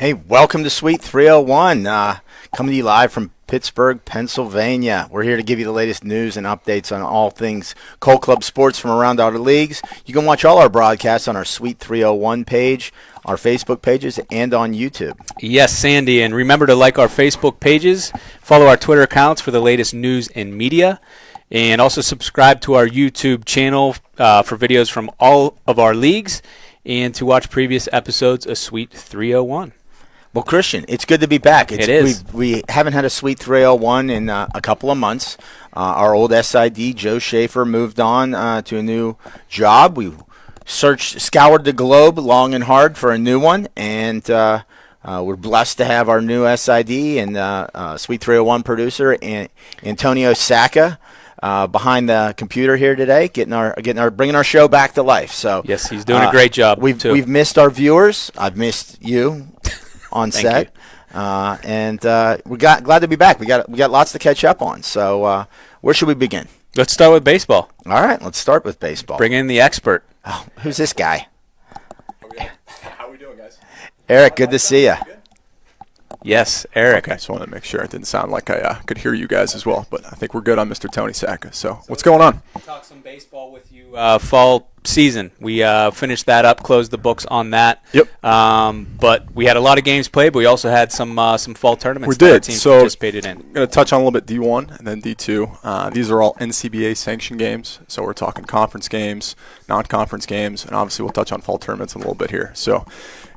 Hey, welcome to Suite 301. Coming to you live from Pittsburgh, Pennsylvania. We're here to give you the latest news and updates on all things Colt Club sports from around our leagues. You can watch all our broadcasts on our Suite 301 page, our Facebook pages, and on YouTube. Yes, Sandy, and remember to like our Facebook pages, follow our Twitter accounts for the latest news and media, and also subscribe to our YouTube channel for videos from all of our leagues and to watch previous episodes of Suite 301. Well, Christian, it's good to be back. It is. We haven't had a Suite 301 in a couple of months. Our old SID, Joe Schaefer, moved on to a new job. We scoured the globe long and hard for a new one, and we're blessed to have our new SID and Suite 301 producer, Antonio Sacca, behind the computer here today, bringing our show back to life. So yes, he's doing a great job. We've missed our viewers. I've missed you on set, and we're glad to be back. We got lots to catch up on. So where should we begin? Let's start with baseball. All right, let's start with baseball. Bring in the expert. Oh, who's this guy? How we doing, guys? Eric, good to see you. Yes, Eric. Okay, I just wanted to make sure it didn't sound like I could hear you guys as well, but I think we're good on Mr. Tony Sacca. So what's going on? We'll talk some baseball with you. Fall season. We finished that up, closed the books on that. Yep. But we had a lot of games played, but we also had some fall tournaments We that our did. teams So participated in. I'm going to touch on a little bit D1 and then D2. These are all NCBA sanctioned games, so we're talking conference games, non-conference games, and obviously we'll touch on fall tournaments in a little bit here. So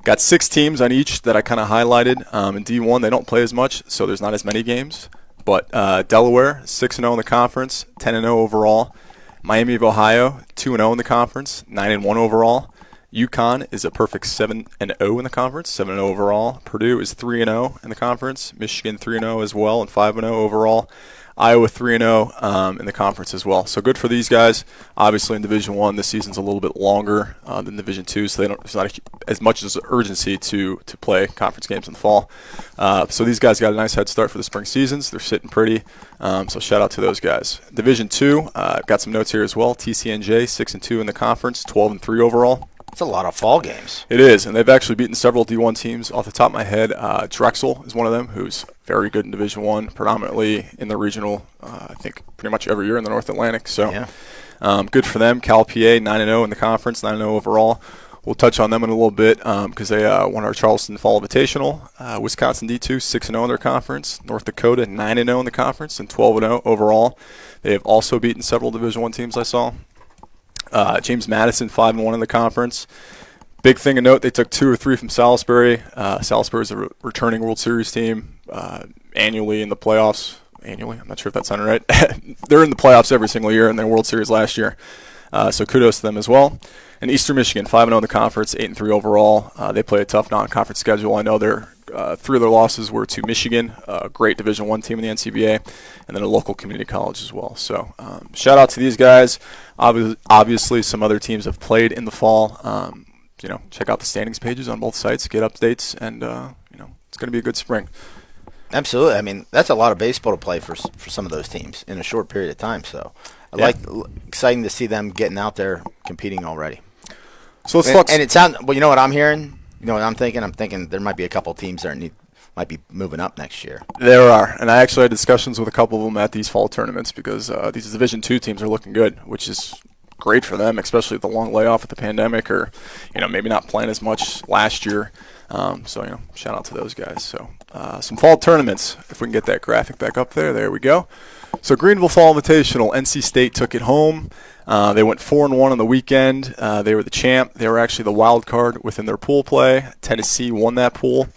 got 6 teams on each that I kind of highlighted. In D1, they don't play as much, so there's not as many games. But Delaware, 6-0 in the conference, 10-0 overall. Miami of Ohio, 2-0 in the conference, 9-1 overall. UConn is a perfect 7-0 in the conference, 7-0 overall. Purdue is 3-0 in the conference. Michigan 3-0 as well, and 5-0 overall. Iowa 3-0 in the conference as well. So good for these guys. Obviously in Division I, this season's a little bit longer than Division II, so there's not as much as urgency to play conference games in the fall. So these guys got a nice head start for the spring seasons. They're sitting pretty, so shout out to those guys. Division II, I've got some notes here as well. TCNJ 6-2 in the conference, 12-3 overall. It's a lot of fall games. It is, and they've actually beaten several D1 teams. Off the top of my head, Drexel is one of them, who's very good in Division I, predominantly in the regional, I think pretty much every year in the North Atlantic. So good for them. Cal PA, 9-0 in the conference, 9-0 overall. We'll touch on them in a little bit because they won our Charleston Fall Invitational. Wisconsin D2, 6-0 in their conference. North Dakota, 9-0 in the conference and 12-0 overall. They have also beaten several Division I teams I saw. James Madison 5-1 in the conference. Big thing to note, they took 2 or 3 from Salisbury. Salisbury is a returning World Series team annually in the playoffs. Annually? I'm not sure if that sounded right. They're in the playoffs every single year in their World Series last year. So kudos to them as well. And Eastern Michigan, 5-0 in the conference, 8-3 overall. They play a tough non-conference schedule. I know they're 3 of their losses were to Michigan, a great Division I team in the NCBA, and then a local community college as well. So shout out to these guys. Obviously, some other teams have played in the fall. Check out the standings pages on both sites, get updates, and it's going to be a good spring. Absolutely. I mean, that's a lot of baseball to play for some of those teams in a short period of time. So exciting to see them getting out there competing already. So let's talk. And it sounds. Well, you know what I'm hearing. You know what I'm thinking. I'm thinking there might be a couple of teams that might be moving up next year. There are, and I actually had discussions with a couple of them at these fall tournaments because these Division II teams are looking good, which is great for them, especially with the long layoff with the pandemic, or maybe not playing as much last year. So shout out to those guys. So some fall tournaments. If we can get that graphic back up there, there we go. So Greenville Fall Invitational, NC State took it home. They went 4-1 on the weekend. They were the champ. They were actually the wild card within their pool play. Tennessee won that pool.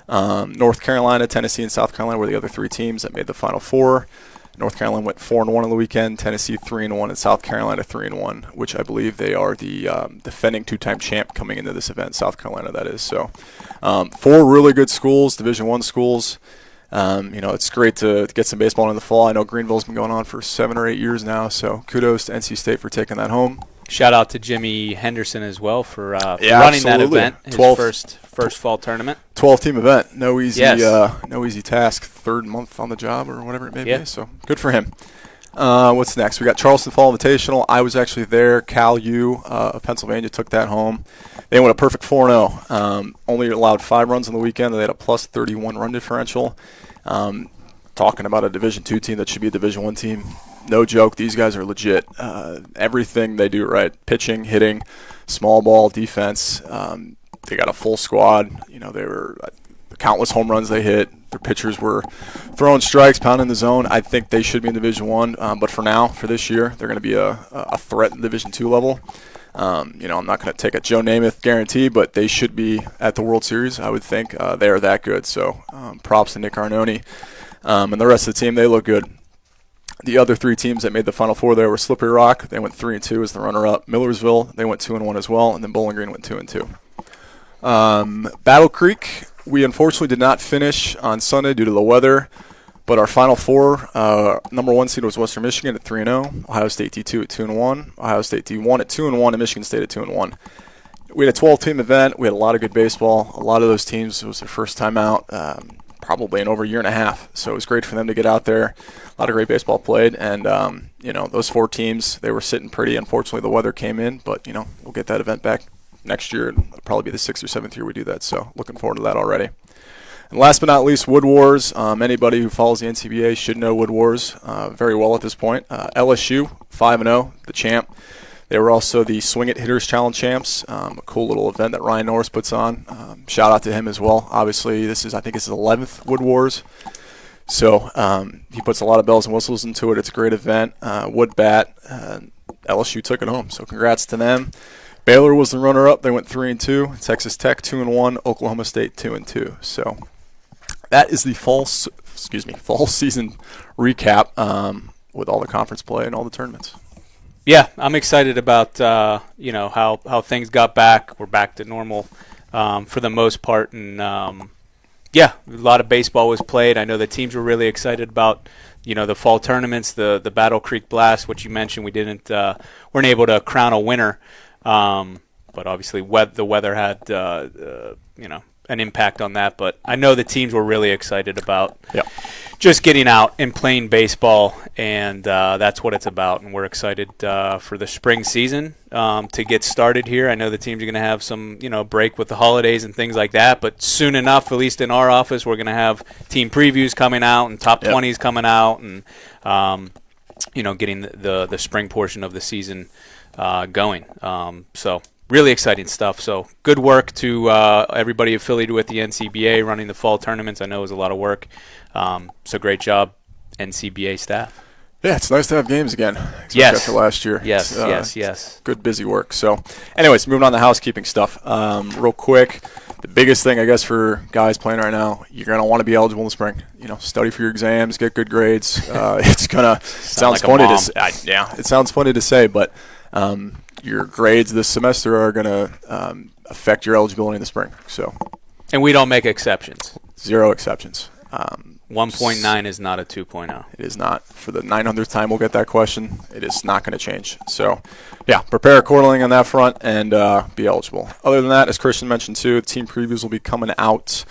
North Carolina, Tennessee, and South Carolina were the other 3 teams that made the Final Four. North Carolina went 4-1 on the weekend. Tennessee 3-1, and South Carolina 3-1, which I believe they are the defending 2-time champ coming into this event. South Carolina, that is. So 4 really good schools, Division I schools. It's great to get some baseball in the fall. I know Greenville's been going on for 7 or 8 years now, so kudos to NC State for taking that home. Shout out to Jimmy Henderson as well for running absolutely. that event, his first fall tournament. 12-team event, no easy task. 3rd month on the job or whatever it may be. So good for him. What's next? We got Charleston Fall Invitational. I was actually there. Cal U of Pennsylvania took that home. They went a perfect 4-0. Only allowed 5 runs on the weekend. They had a plus 31 run differential. Talking about a Division II team that should be a Division I team. No joke. These guys are legit. Everything they do right. Pitching, hitting, small ball, defense. They got a full squad. They were countless home runs they hit. Their pitchers were throwing strikes, pounding the zone. I think they should be in Division I. But for now, for this year, they're going to be a threat in Division II level. I'm not going to take a Joe Namath guarantee, but they should be at the World Series, I would think. They are that good. So props to Nick Arnone. And the rest of the team, they look good. The other 3 teams that made the Final Four there were Slippery Rock. They went 3-2 as the runner-up. Millersville, they went 2-1 as well. And then Bowling Green went 2-2. Battle Creek, we unfortunately did not finish on Sunday due to the weather. But our Final Four, number 1 seed was Western Michigan at 3-0. Ohio State D2 at 2-1. Ohio State D1 at 2-1. And Michigan State at 2-1. We had a 12-team event. We had a lot of good baseball. A lot of those teams, it was their first time out. Probably in over a year and a half. So it was great for them to get out there. A lot of great baseball played. And, those 4 teams, they were sitting pretty. Unfortunately, the weather came in. But, we'll get that event back next year. It'll probably be the 6th or 7th year we do that. So looking forward to that already. And last but not least, Wood Wars. Anybody who follows the NCBA should know Wood Wars very well at this point. LSU, 5-0, the champ. They were also the Swing It Hitters Challenge champs, a cool little event that Ryan Norris puts on. Shout out to him as well. Obviously, I think it's his 11th Wood Wars. So he puts a lot of bells and whistles into it. It's a great event. Wood bat, LSU took it home. So congrats to them. Baylor was the runner-up. They went 3-2. Texas Tech 2-1. Oklahoma State 2-2. So that is the fall season recap with all the conference play and all the tournaments. Yeah, I'm excited about how things got back. We're back to normal for the most part, and a lot of baseball was played. I know the teams were really excited about the fall tournaments, the Battle Creek Blast, which you mentioned. We weren't able to crown a winner, but obviously the weather had an impact on that. But I know the teams were really excited about just getting out and playing baseball, and that's what it's about. And we're excited for the spring season to get started here. I know the teams are going to have some break with the holidays and things like that, but soon enough, at least in our office, we're going to have team previews coming out and top 20s coming out, and getting the spring portion of the season going. So really exciting stuff. So good work to everybody affiliated with the NCBA running the fall tournaments. I know it was a lot of work. So great job, NCBA staff. Yeah, it's nice to have games again. Yes. After last year. Yes. Good busy work. So anyways, moving on to housekeeping stuff. Real quick, the biggest thing, I guess, for guys playing right now, you're going to want to be eligible in the spring. Study for your exams, get good grades. It's going to sounds funny to say. It sounds funny to say, but your grades this semester are going to affect your eligibility in the spring. So, and we don't make exceptions. 0 exceptions. 1.9 is not a 2.0. It is not. For the 900th time we'll get that question. It is not going to change. So, prepare accordingly on that front and be eligible. Other than that, as Christian mentioned too, the team previews will be coming out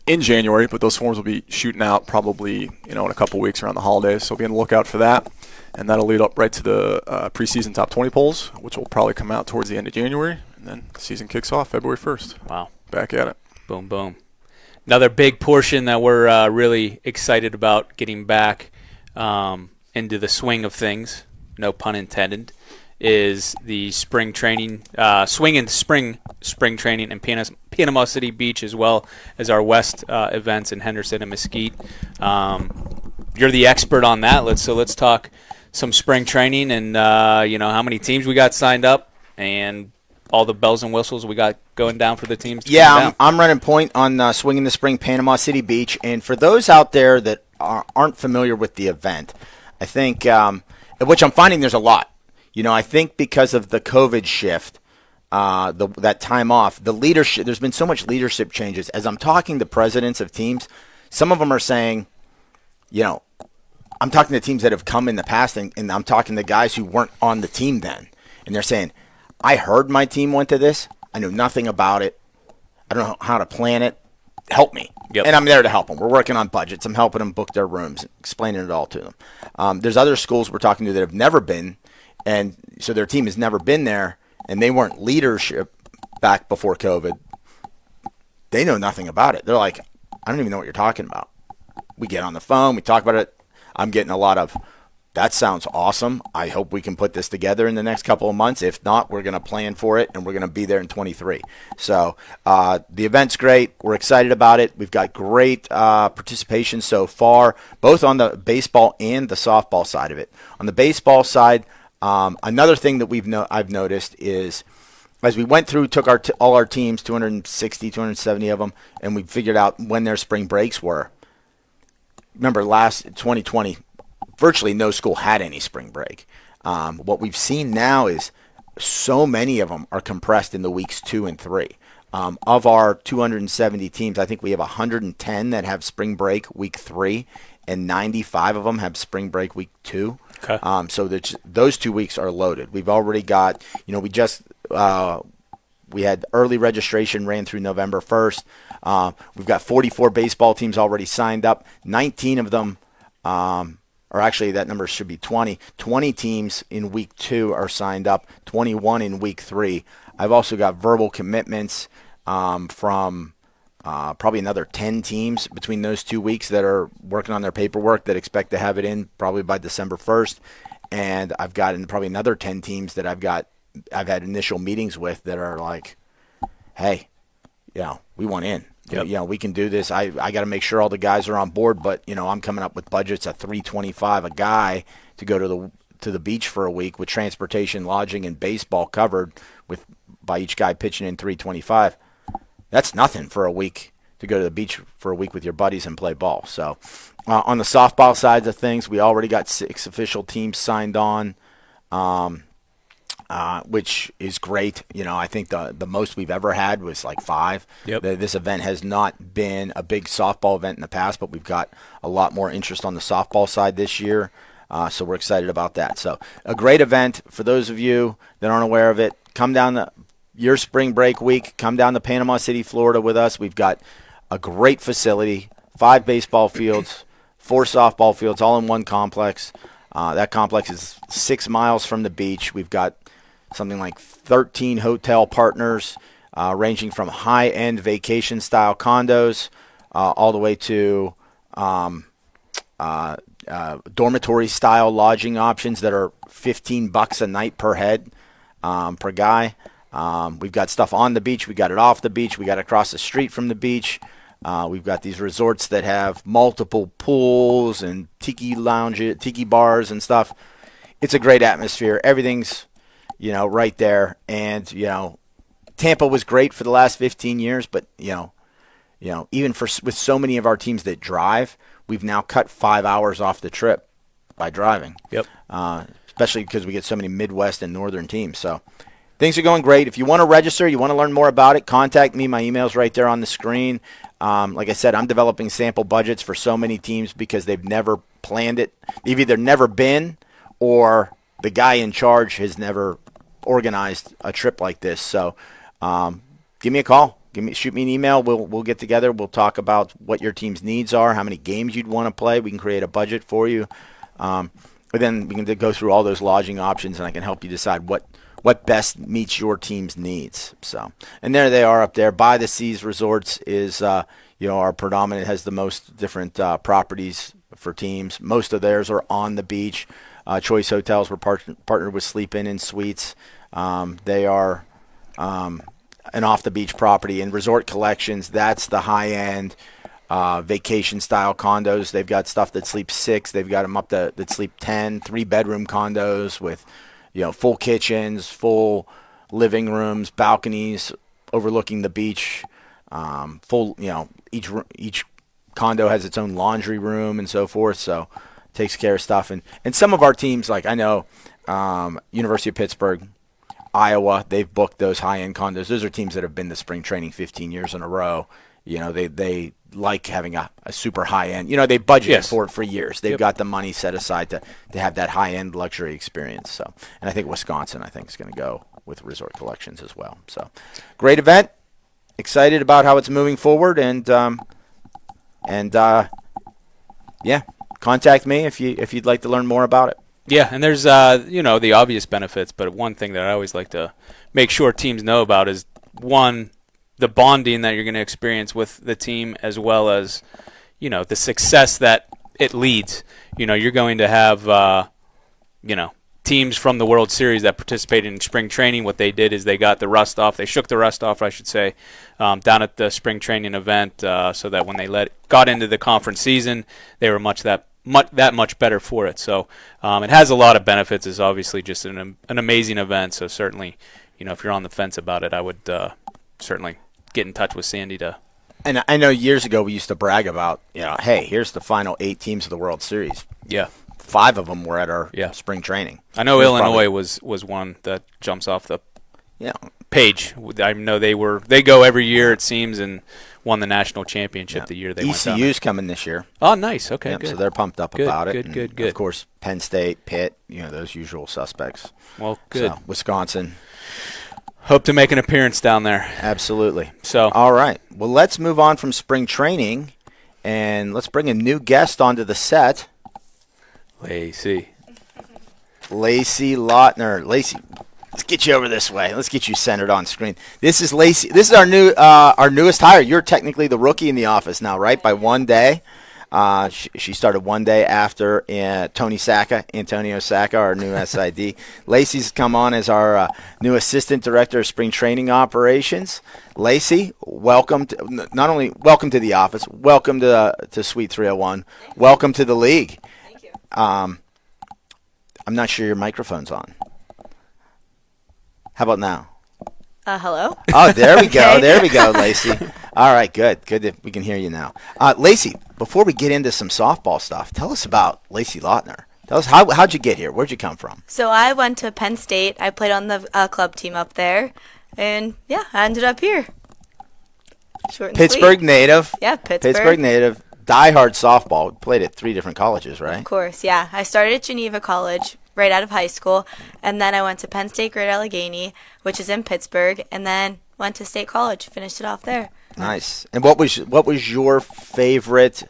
in January, but those forms will be shooting out probably in a couple weeks around the holidays. So be on the lookout for that. And that'll lead up right to the preseason top 20 polls, which will probably come out towards the end of January. And then the season kicks off February 1st. Wow. Back at it. Boom, boom. Another big portion that we're really excited about getting back into the swing of things, no pun intended, is the spring training, swing and spring training in Panama City Beach, as well as our West events in Henderson and Mesquite. You're the expert on that. Let's talk some spring training and how many teams we got signed up and all the bells and whistles we got going down for the teams. I'm running point on Swing in the Spring Panama City Beach. And for those out there that aren't familiar with the event, I think, which I'm finding there's a lot. I think because of the COVID shift, that time off, the leadership, there's been so much leadership changes. As I'm talking to presidents of teams, some of them are saying, I'm talking to teams that have come in the past, and I'm talking to guys who weren't on the team then. And they're saying, I heard my team went to this. I knew nothing about it. I don't know how to plan it. Help me. Yep. And I'm there to help them. We're working on budgets. I'm helping them book their rooms, explaining it all to them. There's other schools we're talking to that have never been, and so their team has never been there, and they weren't leadership back before COVID, they know nothing about it. They're like, I don't even know what you're talking about. We get on the phone, we talk about it. I'm getting a lot of, that sounds awesome. I hope we can put this together in the next couple of months. If not, we're going to plan for it, and we're going to be there in 23. So the event's great. We're excited about it. We've got great participation so far, both on the baseball and the softball side of it. On the baseball side, another thing that I've noticed is as we went through, took all our teams, 260, 270 of them, and we figured out when their spring breaks were. Remember, last 2020, virtually no school had any spring break. What we've seen now is so many of them are compressed into weeks 2 and 3. Of our 270 teams, I think we have 110 that have spring break week 3, and 95 of them have spring break week 2. Okay. So those 2 weeks are loaded. We've already got, we had early registration ran through November 1st. We've got 44 baseball teams already signed up. 19 of them, or actually that number should be 20. 20 teams in week 2 are signed up, 21 in week 3. I've also got verbal commitments from probably another 10 teams between those 2 weeks that are working on their paperwork that expect to have it in probably by December 1st. And I've got probably another 10 teams that I've had initial meetings with that are like, hey, we want in. Yep. We can do this. I got to make sure all the guys are on board, but I'm coming up with budgets at $325 a guy to go to the beach for a week with transportation, lodging, and baseball covered by each guy pitching in $325. That's nothing for a week to go to the beach for a week with your buddies and play ball. So on the softball side of things, we already got 6 official teams signed on. Which is great. I think the most we've ever had was like 5. Yep. This event has not been a big softball event in the past, but we've got a lot more interest on the softball side this year. So we're excited about that. So a great event. For those of you that aren't aware of it, come down your spring break week, come down to Panama City, Florida with us. We've got a great facility, 5 baseball fields, 4 softball fields, all in one complex. That complex is 6 miles from the beach. We've got something like 13 hotel partners, ranging from high-end vacation-style condos all the way to dormitory-style lodging options that are $15 a night per head, per guy. We've got stuff on the beach. We got it off the beach. We got it across the street from the beach. We've got these resorts that have multiple pools and tiki bars and stuff. It's a great atmosphere. Everything's right there. And, Tampa was great for the last 15 years, but, even with so many of our teams that drive, we've now cut 5 hours off the trip by driving. Yep. Especially because we get so many Midwest and Northern teams. So things are going great. If you want to register, you want to learn more about it, contact me. My email's right there on the screen. Like I said, I'm developing sample budgets for so many teams because they've never planned it. They've either never been or the guy in charge has never organized a trip like this. So give me a call. Shoot me an email. We'll get together. We'll talk about what your team's needs are, how many games you'd want to play. We can create a budget for you. But then we can go through all those lodging options, and I can help you decide what best meets your team's needs. So, and there they are up there. By the Seas Resorts is our predominant, has the most different properties for teams. Most of theirs are on the beach. Choice Hotels, we're partnered with Sleep Inn and Suites. They are an off-the-beach property. And Resort Collections, that's the high-end vacation-style condos. They've got stuff that sleeps 6. They've got them up that sleep 10, 3-bedroom condos with full kitchens, full living rooms, balconies overlooking the beach. Each condo has its own laundry room and so forth. So takes care of stuff. And some of our teams, like I know University of Pittsburgh, Iowa, they've booked those high-end condos. Those are teams that have been to spring training 15 years in a row. They like having a super high-end. They budgeted for it for years. They've got the money set aside to have that high-end luxury experience. So, and I think Wisconsin, is going to go with Resort Collections as well. So, great event. Excited about how it's moving forward, and contact me if you'd like to learn more about it. Yeah, and there's the obvious benefits, but one thing that I always like to make sure teams know about is one, the bonding that you're going to experience with the team, as well as, the success that it leads. You're going to have, teams from the World Series that participated in spring training. What they did is they got the rust off. They shook the rust off, I should say, down at the spring training event, so that when they got into the conference season, they were that much better for it. So it has a lot of benefits. It's obviously just an amazing event. So certainly, if you're on the fence about it, I would certainly get in touch with Sandy to. And I know years ago we used to brag about, hey, here's the final 8 teams of the World Series. Yeah. 5 of them were at our spring training. I know Illinois was one that jumps off the page. I know they go every year, it seems, and won the national championship the year they went down. ECU's coming this year. Oh, nice. Okay, good. So they're pumped up about it. Good. Of course, Penn State, Pitt, those usual suspects. Well, good. So, Wisconsin. Hope to make an appearance down there. Absolutely. So, all right. Well, let's move on from spring training, and let's bring a new guest onto the set. Lacie Lautner. Lacie, let's get you over this way. Let's get you centered on screen. This is Lacie. This is our newest hire. You're technically the rookie in the office now, right? By one day. She started one day after Antonio Sacca, our new SID. Lacie's come on as our new assistant director of spring training operations. Lacie, welcome. Not only welcome to the office, welcome to Suite 301. Welcome to the league. Thank you. I'm not sure your microphone's on. How about now? Hello? Oh, there we go. Okay. There we go, Lacie. All right, good. Good that we can hear you now. Lacie, before we get into some softball stuff, tell us about Lacie Lautner. Tell us, how'd you get here? Where'd you come from? So I went to Penn State. I played on the club team up there. And, I ended up here. Short and Pittsburgh sweet. native. Yeah, Pittsburgh. Pittsburgh native. Diehard softball. Played at 3 different colleges, right? Of course, yeah. I started at Geneva College right out of high school. And then I went to Penn State Great Allegheny, which is in Pittsburgh. And then went to State College. Finished it off there. Nice. And what was your favorite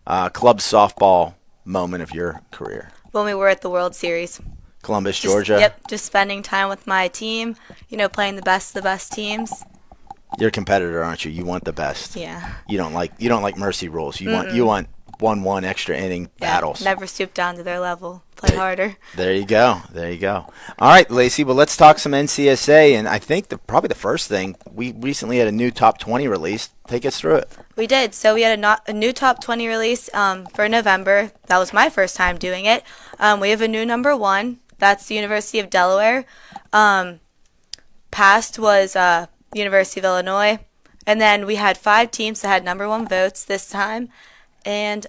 club softball moment of your career? When we were at the World Series. Columbus, Georgia? Yep, just spending time with my team, playing the best of the best teams. You're a competitor, aren't you? You want the best. Yeah. You don't like mercy rules. You want 1-1 extra inning battles. Never stoop down to their level. Play harder. There you go. All right, Lacie. Well, let's talk some NCSA, and I think probably the first thing, we recently had a new top 20 release. Take us through it. We did. So we had a new top 20 release for November. That was my first time doing it. We have a new number 1. That's the University of Delaware. Past was University of Illinois. And then we had 5 teams that had number 1 votes this time. And,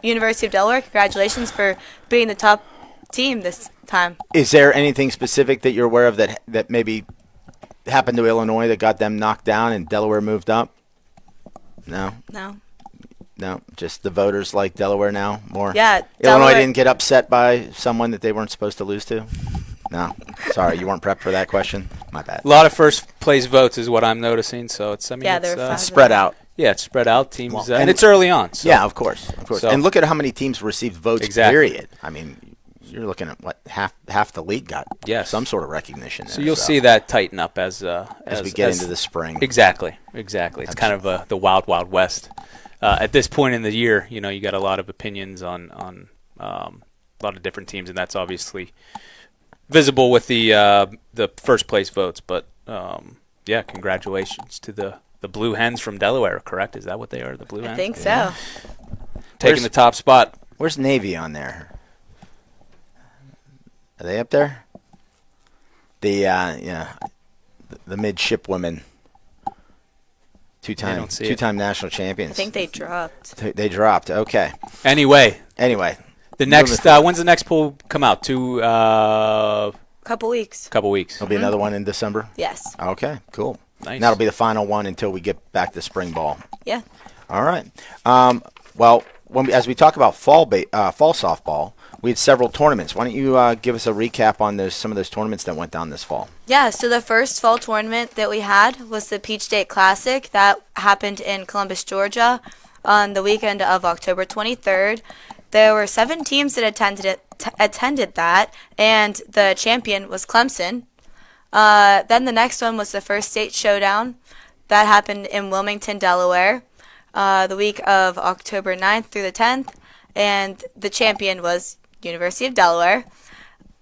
University of Delaware, congratulations for being the top team this time. Is there anything specific that you're aware of that maybe happened to Illinois that got them knocked down and Delaware moved up? No, just the voters like Delaware now more? Yeah. Illinois didn't get upset by someone that they weren't supposed to lose to? No. Sorry, you weren't prepped for that question? My bad. a lot of first place votes is what I'm noticing. So it's there were 5 spread out. Yeah, it's spread out teams, Well, and it's early on. So. Yeah, of course. So- And look at how many teams received votes, Exactly. period. I mean, you're looking at what, half the league got Yes. some sort of recognition there. So you'll see that tighten up as we get into the spring. Exactly. It's kind of the wild west. At this point in the year, you got a lot of opinions on a lot of different teams, and that's obviously visible with the first place votes. But congratulations to the Blue Hens from Delaware. Correct? Is that what they are? The Blue Hens. I think so. Taking the top spot. Where's Navy on there? Are they up there? The midshipwomen, two-time national champions. I think they dropped. They dropped. Okay. Anyway, the next when's the next poll come out? Couple weeks. Couple weeks. There'll be another one in December? Yes. Okay, cool. Nice. And that'll be the final one until we get back to spring ball. Yeah. All right. As we talk about fall softball, we had several tournaments. Why don't you give us a recap on some of those tournaments that went down this fall? Yeah, so the first fall tournament that we had was the Peach State Classic. That happened in Columbus, Georgia on the weekend of October 23rd. There were 7 teams that attended that, and the champion was Clemson. Then the next one was the first state showdown. That happened in Wilmington, Delaware, the week of October 9th through the 10th, and the champion was University of Delaware.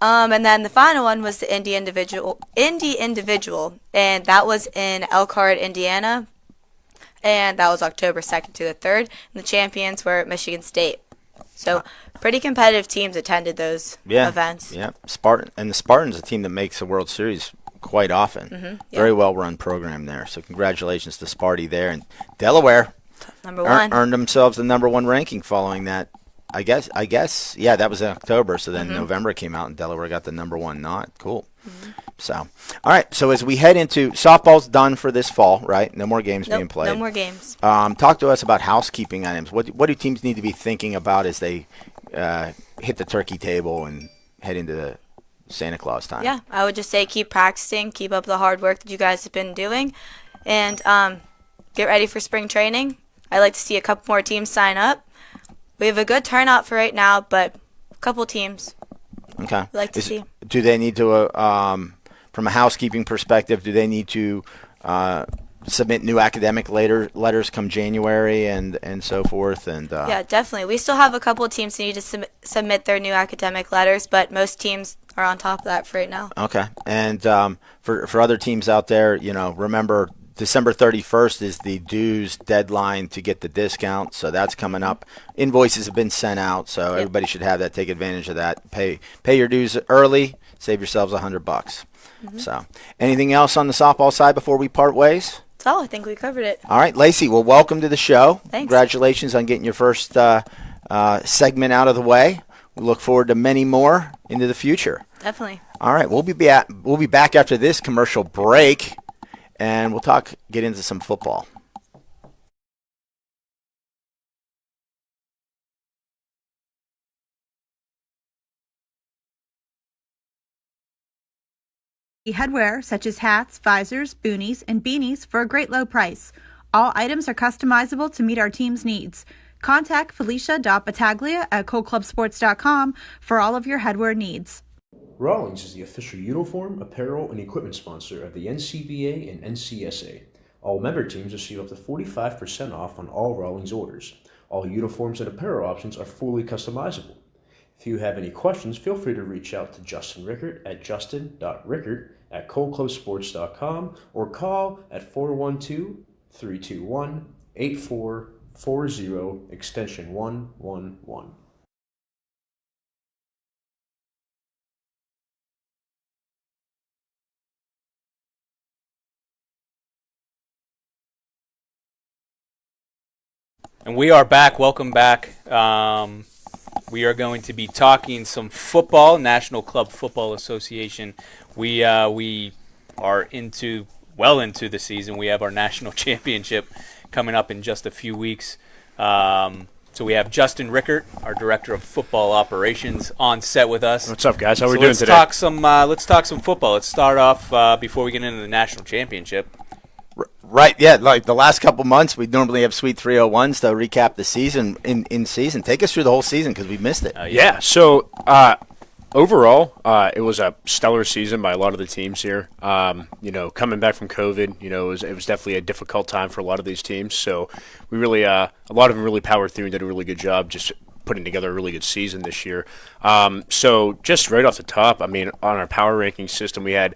And then the final one was the Indy Individual, and that was in Elkhart, Indiana, and that was October 2nd to the 3rd, and the champions were Michigan State. So pretty competitive teams attended those events. Yeah, the Spartans, a team that makes the World Series quite often. Mm-hmm. Very well-run program there. So congratulations to Sparty there. And Delaware earned themselves the #1 ranking following that. I guess, yeah, that was in October. So then November came out and Delaware got the #1 nod. Cool. Mm-hmm. So, all right. So as we head into softball's done for this fall, right? No more games being played. No more games. Talk to us about housekeeping items. What do teams need to be thinking about as they hit the turkey table and head into the Santa Claus time? Yeah, I would just say keep practicing, keep up the hard work that you guys have been doing, and get ready for spring training. I'd like to see a couple more teams sign up. We have a good turnout for right now, but a couple teams. Okay. I'd like to see. Do they need to, from a housekeeping perspective, do they need to submit new academic letters come January and so forth? And yeah, definitely. We still have a couple of teams who need to submit their new academic letters, but most teams are on top of that for right now. Okay. And for other teams out there, remember December 31st is the dues deadline to get the discount, so that's coming up. Invoices have been sent out, so everybody should have that. Take advantage of that. Pay your dues early. Save yourselves $100. Mm-hmm. So, anything else on the softball side before we part ways? That's all. I think we covered it. All right, Lacie. Well, welcome to the show. Thanks. Congratulations on getting your first segment out of the way. We look forward to many more into the future. Definitely. All right, we'll be back after this commercial break. And we'll get into some football. Headwear such as hats, visors, boonies, and beanies for a great low price. All items are customizable to meet our team's needs. Contact Felicia.Battaglia at coldclubsports.com for all of your headwear needs. Rawlings is the official uniform, apparel, and equipment sponsor of the NCBA and NCSA. All member teams receive up to 45% off on all Rawlings orders. All uniforms and apparel options are fully customizable. If you have any questions, feel free to reach out to Justin Rickert at justin.rickert@coldclubsports.com or call at 412-321-8440, extension 111. And we are back. Welcome back. We are going to be talking some football, National Club Football Association. We are well into the season. We have our national championship coming up in just a few weeks. So we have Justin Rickert, our director of football operations, on set with us. What's up, guys? How are we doing today? Let's talk some football. Let's start off before we get into the national championship. Right, yeah, like the last couple months, we normally have Sweet 301s to recap the season in season. Take us through the whole season because we missed it. Yeah, so overall, it was a stellar season by a lot of the teams here. Coming back from COVID, it was definitely a difficult time for a lot of these teams. So we really, a lot of them really powered through and did a really good job just putting together a really good season this year. So just right off the top, on our power ranking system, we had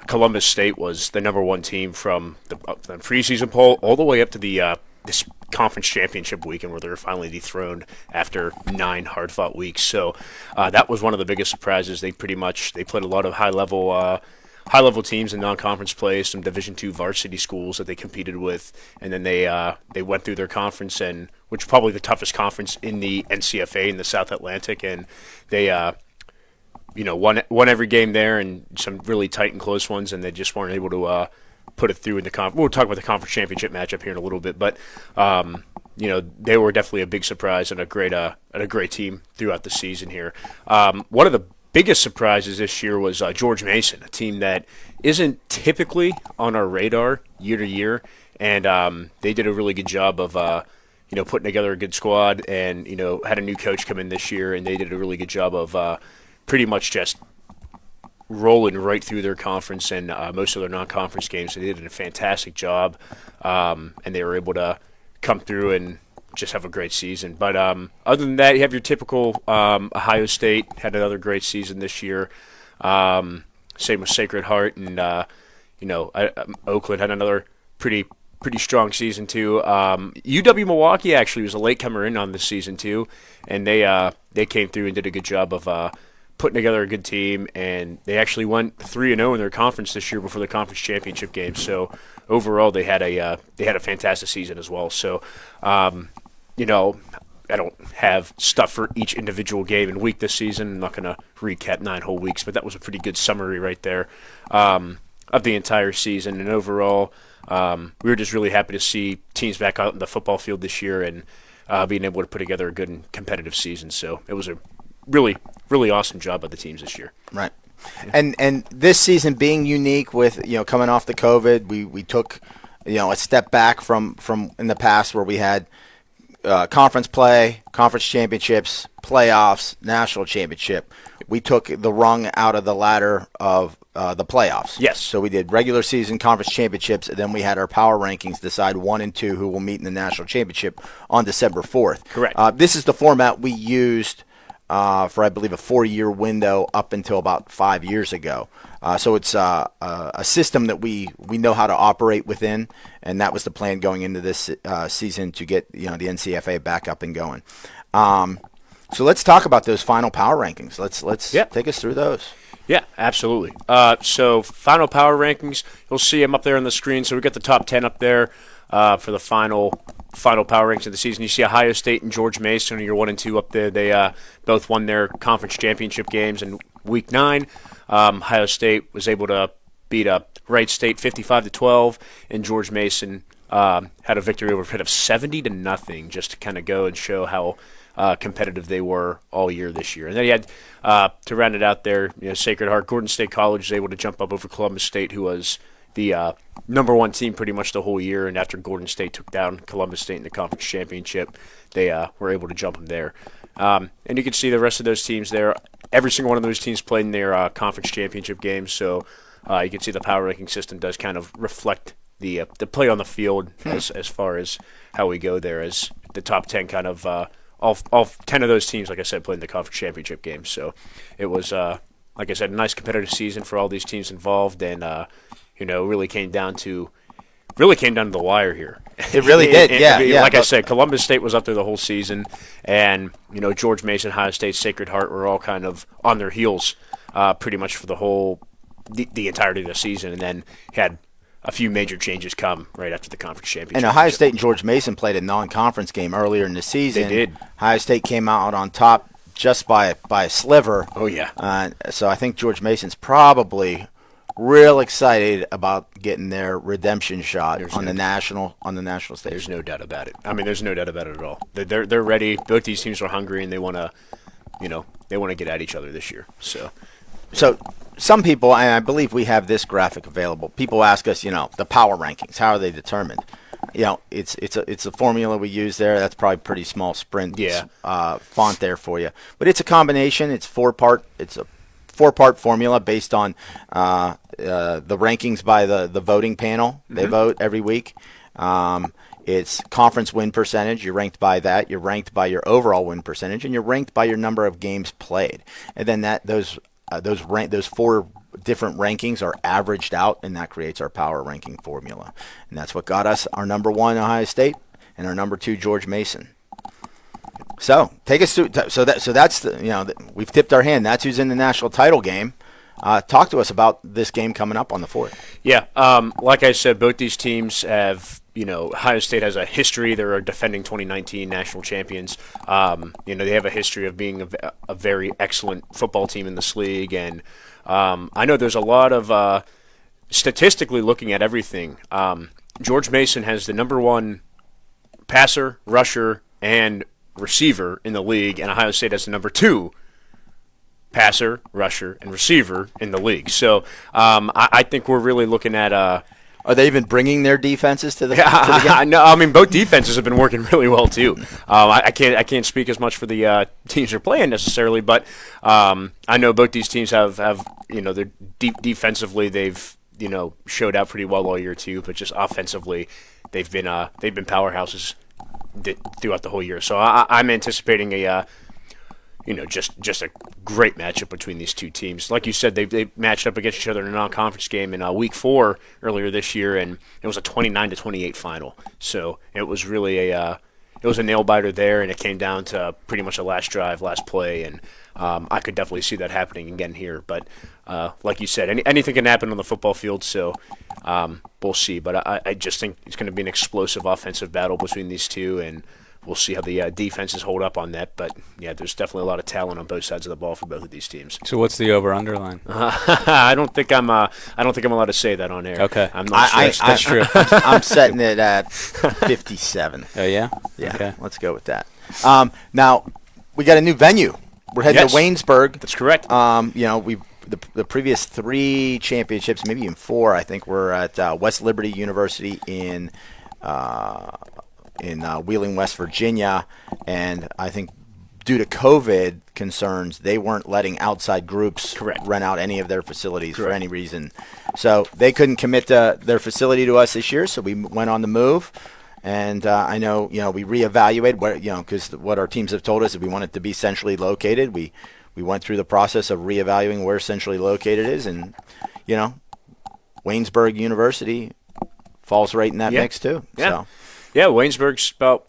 Columbus State was the #1 team from the preseason poll all the way up to the this conference championship weekend where they were finally dethroned after 9 hard-fought weeks. So that was one of the biggest surprises. They played a lot of high-level teams in non-conference play, some Division II varsity schools that they competed with, and then they went through their conference, and which is probably the toughest conference in the NCFA in the South Atlantic, and they won every game there and some really tight and close ones, and they just weren't able to put it through in the conference. We'll talk about the conference championship matchup here in a little bit, but they were definitely a big surprise and a great team throughout the season here. One of the biggest surprises this year was George Mason, a team that isn't typically on our radar year to year, and they did a really good job of putting together a good squad, and had a new coach come in this year, and they did a really good job of pretty much just rolling right through their conference and most of their non-conference games. So they did a fantastic job, and they were able to come through and just have a great season. But other than that, you have your typical Ohio State had another great season this year. Same with Sacred Heart, and Oakland had another pretty strong season too. UW Milwaukee actually was a latecomer in on this season too, and they came through and did a good job of putting together a good team, and they actually went 3-0 in their conference this year before the conference championship game. So overall, they had a fantastic season as well. So, I don't have stuff for each individual game and week this season. I'm not going to recap 9 whole weeks, but that was a pretty good summary right there of the entire season. And overall, we were just really happy to see teams back out in the football field this year and being able to put together a good and competitive season. So it was a really, really awesome job by the teams this year. Right. And this season being unique with, coming off the COVID, we took, a step back from in the past where we had conference play, conference championships, playoffs, national championship. We took the rung out of the ladder of the playoffs. Yes. So we did regular season, conference championships, and then we had our power rankings decide 1 and 2 who will meet in the national championship on December 4th. Correct. This is the format we used for, I believe, a 4-year window up until about 5 years ago. So it's a system that we know how to operate within, and that was the plan going into this season to get the NCFA back up and going. So let's talk about those final power rankings. Let's take us through those. Yeah, absolutely. So final power rankings, you'll see them up there on the screen. So we got the top 10 up there for the final power rankings of the season. You see Ohio State and George Mason, your 1 and 2 up there. They both won their conference championship games in Week 9. Ohio State was able to beat up Wright State 55-12, and George Mason had a victory over Pitt of 70-0, just to kind of go and show how competitive they were all year this year. And then you had to round it out there, Sacred Heart, Gordon State College was able to jump up over Columbus State, who was the number 1 team pretty much the whole year. And after Gordon State took down Columbus State in the conference championship, they were able to jump them there. And you can see the rest of those teams there. Every single one of those teams played in their conference championship games. So you can see the power ranking system does kind of reflect the play on the field as far as how we go there, as the top 10 kind of all 10 of those teams, like I said, played in the conference championship games. So it was, like I said, a nice competitive season for all these teams involved, and really came down to the wire here. It really did, yeah. Like I said, Columbus State was up there the whole season, and George Mason, Ohio State, Sacred Heart were all kind of on their heels pretty much for the entirety of the season, and then had a few major changes come right after the conference championship. And Ohio State and George Mason played a non-conference game earlier in the season. They did. Ohio State came out on top just by a sliver. Oh yeah. So I think George Mason's probably real excited about getting their redemption shot on the national stage. There's no doubt about it. I mean, there's no doubt about it at all. They're ready. Both these teams are hungry, and they want to get at each other this year. So some people, and I believe we have this graphic available. People ask us, the power rankings. How are they determined? It's a formula we use there. That's probably pretty small print font there for you. But it's a combination. It's a 4-part formula based on the rankings by the voting panel. They vote every week. It's conference win percentage. You're ranked by that. You're ranked by your overall win percentage, and you're ranked by your number of games played. And then those 4 different rankings are averaged out, and that creates our power ranking formula. And that's what got us our number 1 Ohio State and our number 2 George Mason. So take us through. So that's we've tipped our hand. That's who's in the national title game. Talk to us about this game coming up on the 4th. Yeah, like I said, both these teams have. Ohio State has a history. They're defending 2019 national champions. They have a history of being a very excellent football team in this league, and I know there's a lot of statistically looking at everything. George Mason has the number 1 passer, rusher, and receiver in the league, and Ohio State has the number 2 passer, rusher, and receiver in the league. So I think we're really looking at Are they even bringing their defenses to the? No, I mean both defenses have been working really well too. I can't speak as much for the teams they're playing necessarily, but I know both these teams have they're defensively they've showed out pretty well all year too, but just offensively they've been powerhouses throughout the whole year. So I'm anticipating a just a great matchup between these two teams. Like you said, they matched up against each other in a non-conference game in Week 4 earlier this year, and it was a 29-28 final. So it was really a nail-biter there, and it came down to pretty much a last drive, last play, and I could definitely see that happening again here. But like you said, anything can happen on the football field, so we'll see. But I just think it's going to be an explosive offensive battle between these two, and we'll see how the defenses hold up on that, but yeah, there's definitely a lot of talent on both sides of the ball for both of these teams. So what's the over/under line? I don't think I'm allowed to say that on air. Okay, I'm not sure. That's true. I'm setting it at 57. Oh yeah. Yeah. Okay. Let's go with that. Now we got a new venue. We're heading to Waynesburg. That's correct. The previous 3 championships, maybe even 4, I think, were at West Liberty University in Wheeling, West Virginia, and I think due to COVID concerns, they weren't letting outside groups rent out any of their facilities for any reason. So they couldn't commit their facility to us this year, so we went on the move. And I know, we reevaluated because what our teams have told us is we want it to be centrally located. We went through the process of reevaluating where centrally located is, and Waynesburg University falls right in that mix too. Yeah. So. Yeah, Waynesburg's about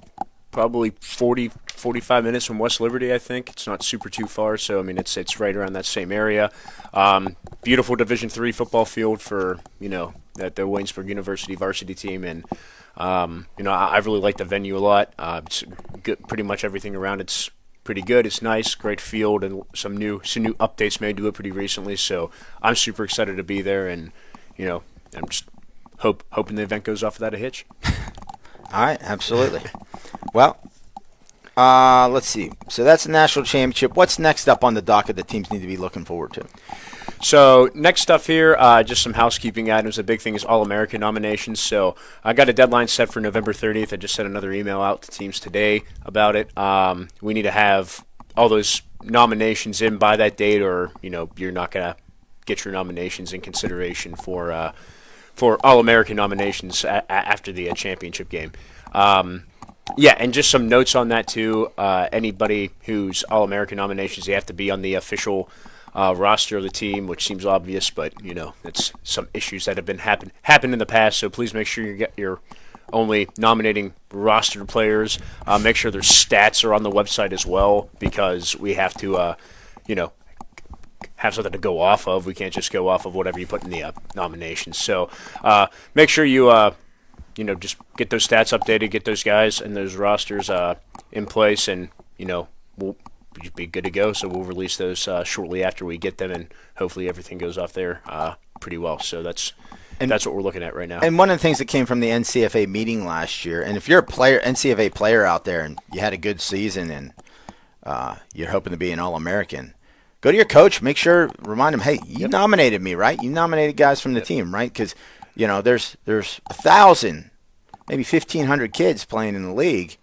probably 45 minutes from West Liberty, I think. It's not super too far, so I mean it's right around that same area. Beautiful Division III football field for the Waynesburg University varsity team, and I really like the venue a lot. It's good, pretty much everything around it's pretty good. It's nice, great field, and some new updates made to it pretty recently. So I'm super excited to be there, and I'm just hoping the event goes off without a hitch. All right, absolutely. Well, let's see. So that's the national championship. What's next up on the docket that teams need to be looking forward to? So next stuff here, just some housekeeping items. The big thing is All-American nominations. So I got a deadline set for November 30th. I just sent another email out to teams today about it. We need to have all those nominations in by that date, or you're not going to get your nominations in consideration for All-American nominations after the championship game. And just some notes on that too. Anybody who's All-American nominations, they have to be on the official roster of the team, which seems obvious, but it's some issues that have been happened in the past. So please make sure you're only nominating rostered players. Make sure their stats are on the website as well, because we have to have something to go off of. We can't just go off of whatever you put in the nominations. So make sure you just get those stats updated, get those guys and those rosters in place, and we'll be good to go. So we'll release those shortly after we get them, and hopefully everything goes off there pretty well. So that's what we're looking at right now. And one of the things that came from the NCFA meeting last year, and if you're a NCFA player out there and you had a good season and you're hoping to be an All-American, go to your coach, remind him, hey, you nominated me, right? You nominated guys from the team, right? Because, there's 1,000, maybe 1,500 kids playing in the league.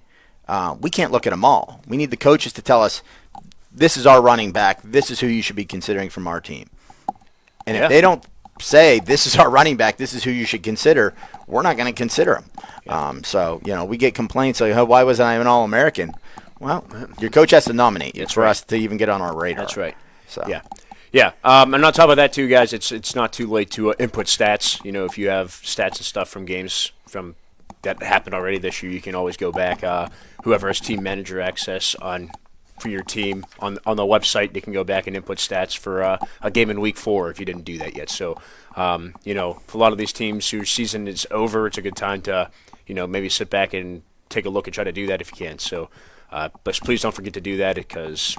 We can't look at them all. We need the coaches to tell us, this is our running back, this is who you should be considering from our team. And if they don't say, this is our running back, this is who you should consider, we're not going to consider him. So, we get complaints like, oh, why wasn't I an All-American? Well, your coach has to nominate you for us to even get on our radar. That's right. So. Yeah. And on top of that, too, guys, it's not too late to input stats. If you have stats and stuff from games from that happened already this year, you can always go back. Whoever has team manager access for your team on the website, they can go back and input stats for a game in Week 4 if you didn't do that yet. So, for a lot of these teams whose season is over, it's a good time to, maybe sit back and take a look and try to do that if you can. So, but please don't forget to do that, because,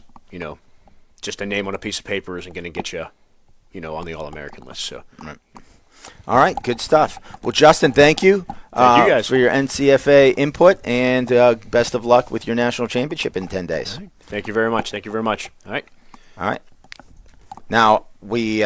just a name on a piece of paper isn't going to get you, on the All-American list. So. Right. All right, good stuff. Well, Justin, thank you. Thank you guys for your NCFA input, and best of luck with your national championship in 10 days. Right. Thank you very much. All right. All right. Now, we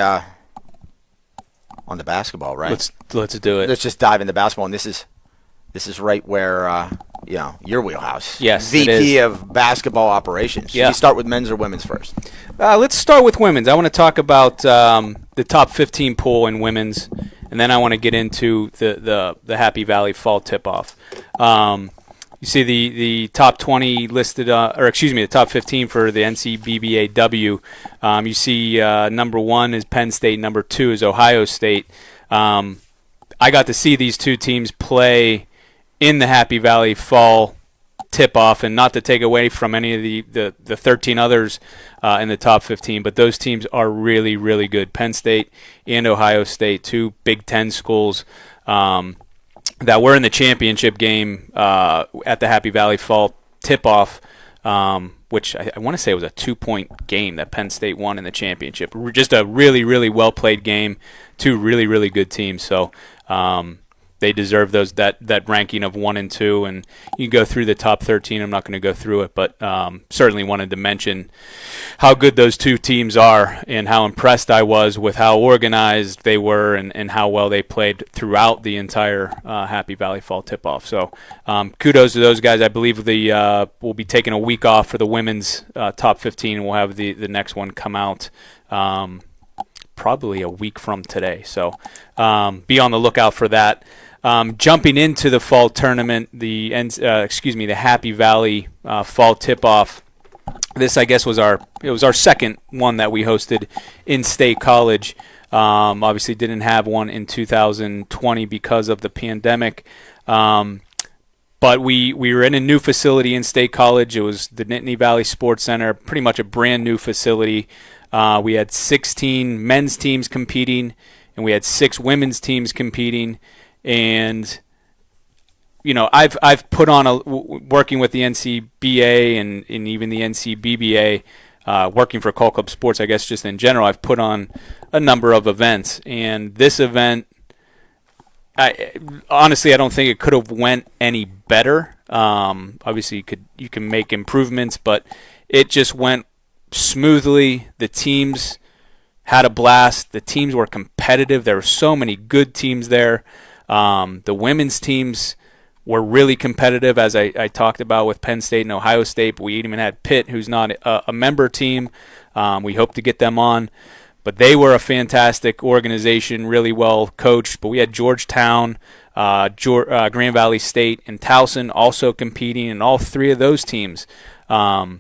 on the basketball, right? Let's do it. Let's just dive into basketball, and this is right where your wheelhouse. Yes, VP of basketball operations. Should we start with men's or women's first? Let's start with women's. I want to talk about the top 15 pool in women's, and then I want to get into the Happy Valley Fall Tip-Off. You see the top 20 listed, the top 15 for the NCBA-W. You see number 1 is Penn State, number 2 is Ohio State. I got to see these two teams play in the Happy Valley Fall Tip-Off, and not to take away from any of the 13 others in the top 15, but those teams are really, really good. Penn State and Ohio State, two Big Ten schools that were in the championship game at the Happy Valley Fall Tip-Off, which I want to say was a 2-point game that Penn State won in the championship. Just a really, really well-played game. Two really, really good teams. So they deserve that ranking of 1 and 2. And you can go through the top 13. I'm not going to go through it, but certainly wanted to mention how good those two teams are and how impressed I was with how organized they were and how well they played throughout the entire Happy Valley Fall Tip-Off. So kudos to those guys. I believe we'll be taking a week off for the women's top 15, and we'll have the next one come out probably a week from today. So be on the lookout for that. Jumping into the fall tournament, the Happy Valley Fall Tip-Off. This, I guess, was our second one that we hosted in State College. Obviously, didn't have one in 2020 because of the pandemic. But we were in a new facility in State College. It was the Nittany Valley Sports Center, pretty much a brand new facility. We had 16 men's teams competing, and we had 6 women's teams competing. And I've put on working with the NCBA and even the NCBBA, working for Call Club Sports, I guess just in general, I've put on a number of events. And this event, honestly, I don't think it could have went any better. Obviously, you can make improvements, but it just went smoothly. The teams had a blast. The teams were competitive. There were so many good teams there. The women's teams were really competitive, as I talked about with Penn State and Ohio State. But we even had Pitt, who's not a member team. We hope to get them on. But they were a fantastic organization, really well coached. But we had Georgetown, Grand Valley State, and Towson also competing. And all 3 of those teams, were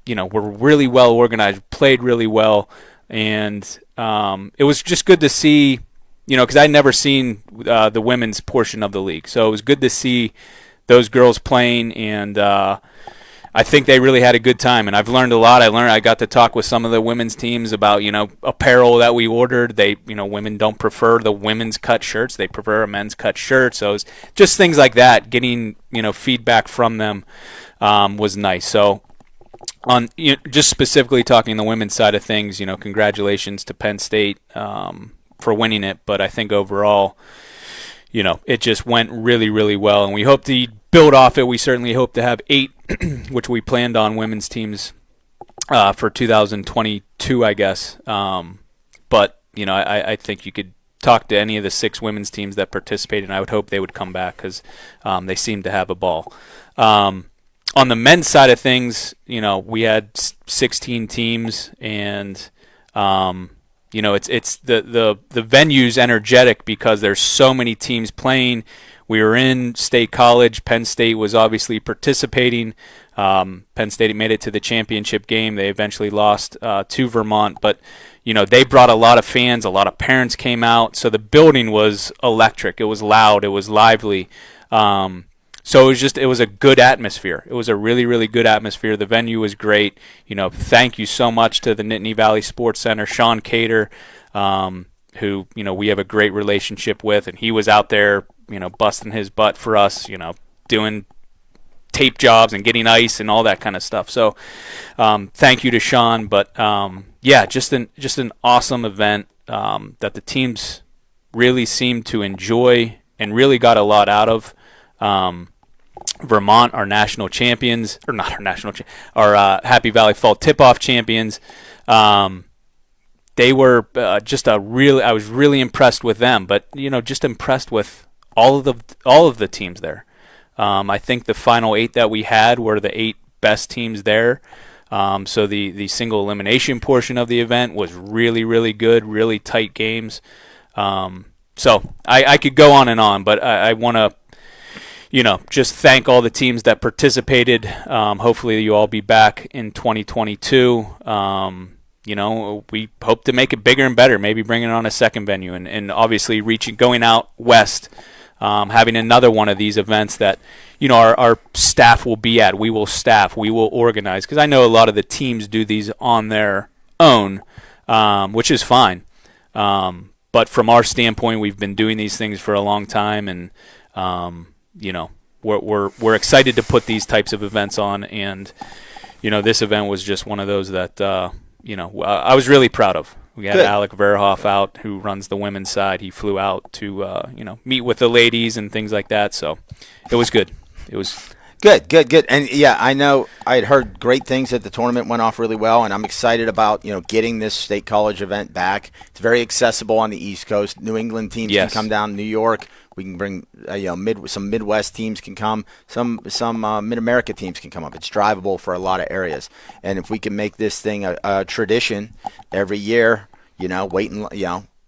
really well organized, played really well. And it was just good to see, because I'd never seen the women's portion of the league. So it was good to see those girls playing, and I think they really had a good time. And I've learned a lot. I got to talk with some of the women's teams about, apparel that we ordered. Women don't prefer the women's cut shirts. They prefer a men's cut shirt. So it's just things like that. Getting, feedback from them was nice. So on just specifically talking the women's side of things, congratulations to Penn State for winning it. But I think overall, it just went really, really well. And we hope to build off it. We certainly hope to have 8, which we planned on women's teams for 2022, I guess. But, I think you could talk to any of the 6 women's teams that participated, and I would hope they would come back because they seem to have a ball. On the men's side of things, we had 16 teams, and it's the venue's energetic because there's so many teams playing. We were in State College. Penn State was obviously participating. Penn State made it to the championship game. They eventually lost to Vermont, but they brought a lot of fans. A lot of parents came out, so the building was electric. It was loud. It was lively. So it was a good atmosphere. It was a really, really good atmosphere. The venue was great. Thank you so much to the Nittany Valley Sports Center, Sean Cater, who, we have a great relationship with, and he was out there, busting his butt for us, doing tape jobs and getting ice and all that kind of stuff. So thank you to Sean. But just an awesome event that the teams really seemed to enjoy and really got a lot out of. Vermont, our national champions, or not our national, our Happy Valley Fall Tip-Off champions. they were I was really impressed with them, but just impressed with all of the teams there. I think the final 8 that we had were the 8 best teams there. So the single elimination portion of the event was really, really good, really tight games. So I could go on, but I want to, just thank all the teams that participated. Hopefully you all be back in 2022. We hope to make it bigger and better, maybe bringing on a second venue and obviously going out west, having another one of these events that, our staff will be at. We will staff, we will organize, because I know a lot of the teams do these on their own, which is fine. But from our standpoint, we've been doing these things for a long time, and we're excited to put these types of events on. And this event was just one of those that I was really proud of. We had Alec Verhoff out, who runs the women's side. He flew out to meet with the ladies and things like that. So it was good. It was good. And yeah, I know I had heard great things that the tournament went off really well, and I'm excited about getting this state college event back. It's very accessible on the East Coast. New England teams can come down. New York, we can bring some Midwest teams can come. Some Mid-America teams can come up. It's drivable for a lot of areas, and if we can make this thing a tradition every year,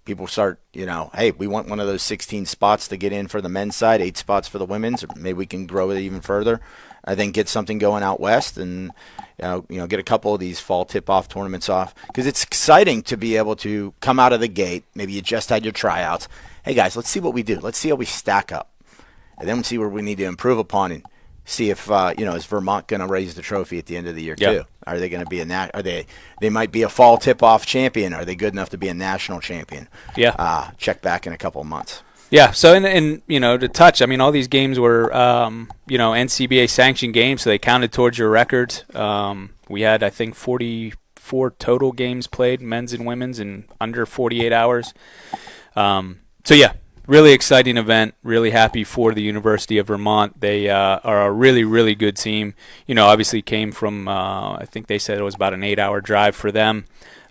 people start, hey, we want one of those 16 spots to get in for the men's side, 8 spots for the women's, or maybe we can grow it even further. I think get something going out west and, get a couple of these fall tip-off tournaments off, because it's exciting to be able to come out of the gate. Maybe you just had your tryouts. Hey, guys, let's see what we do. Let's see how we stack up, and then we'll see where we need to improve upon and see if, is Vermont going to raise the trophy at the end of the year too? Are they going to be they might be a fall tip-off champion. Are they good enough to be a national champion? Yeah. Check back in a couple of months. Yeah. So, and to touch, all these games were, NCBA sanctioned games, so they counted towards your record. We had, I think, 44 total games played, men's and women's, in under 48 hours. So, yeah. Really exciting event. Really happy for the University of Vermont. They are a really, really good team. Obviously came from, I think they said it was about an 8-hour drive for them.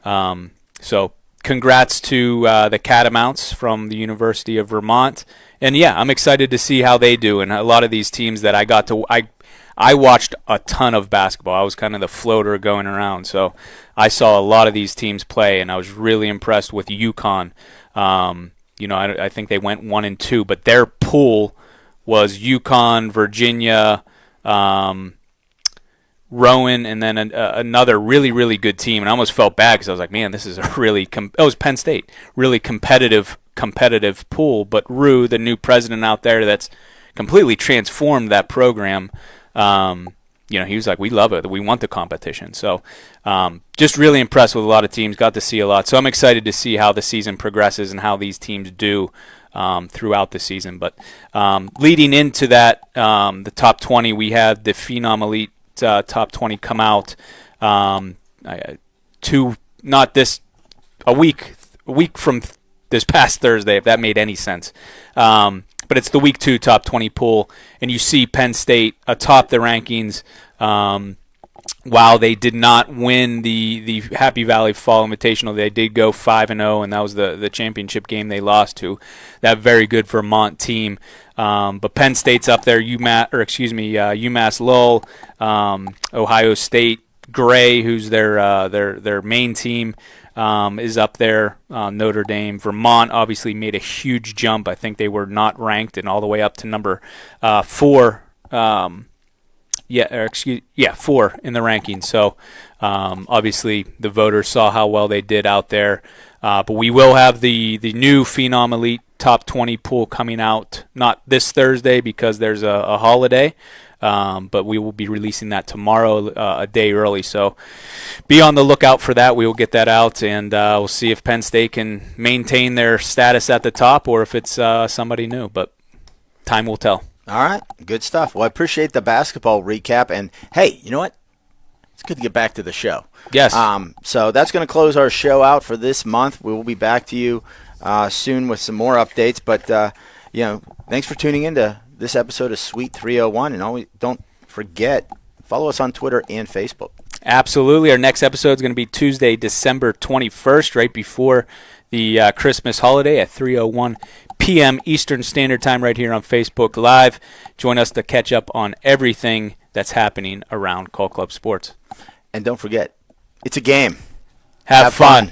So congrats to the Catamounts from the University of Vermont. And, yeah, I'm excited to see how they do. And a lot of these teams that I watched a ton of basketball. I was kind of the floater going around. So I saw a lot of these teams play, and I was really impressed with UConn. I think they went 1-2, but their pool was UConn, Virginia, Rowan, and then another really, really good team. And I almost felt bad because I was like, man, this is a really it was Penn State, really competitive pool. But Rue, the new president out there, that's completely transformed that program. He was like, we love it. We want the competition. So just really impressed with a lot of teams. Got to see a lot. So I'm excited to see how the season progresses and how these teams do throughout the season. But leading into that, the top 20, we had the Phenom Elite top 20 come out a week from this past Thursday, if that made any sense. But it's the week 2 top 20 pool, and you see Penn State atop the rankings. While they did not win the Happy Valley Fall Invitational, they did go 5-0, and that was the championship game they lost to that very good Vermont team. But Penn State's up there, UMass Lowell, Ohio State, Gray, who's their main team, is up there. Notre Dame, Vermont obviously made a huge jump. I think they were not ranked and all the way up to number 4. 4 in the rankings. So obviously the voters saw how well they did out there. But we will have the new Phenom Elite top 20 pool coming out, not this Thursday because there's a holiday. But we will be releasing that tomorrow, a day early. So be on the lookout for that. We will get that out, and we'll see if Penn State can maintain their status at the top or if it's somebody new. But time will tell. All right, good stuff. Well, I appreciate the basketball recap. And, hey, you know what? It's good to get back to the show. Yes. So that's going to close our show out for this month. We will be back to you soon with some more updates. But, thanks for tuning in to this episode of Suite 301. And always don't forget, follow us on Twitter and Facebook. Absolutely. Our next episode is going to be Tuesday, December 21st, right before the Christmas holiday at 3:01 p.m. Eastern Standard Time right here on Facebook Live. Join us to catch up on everything that's happening around Call Club Sports. And don't forget, it's a game. Have fun.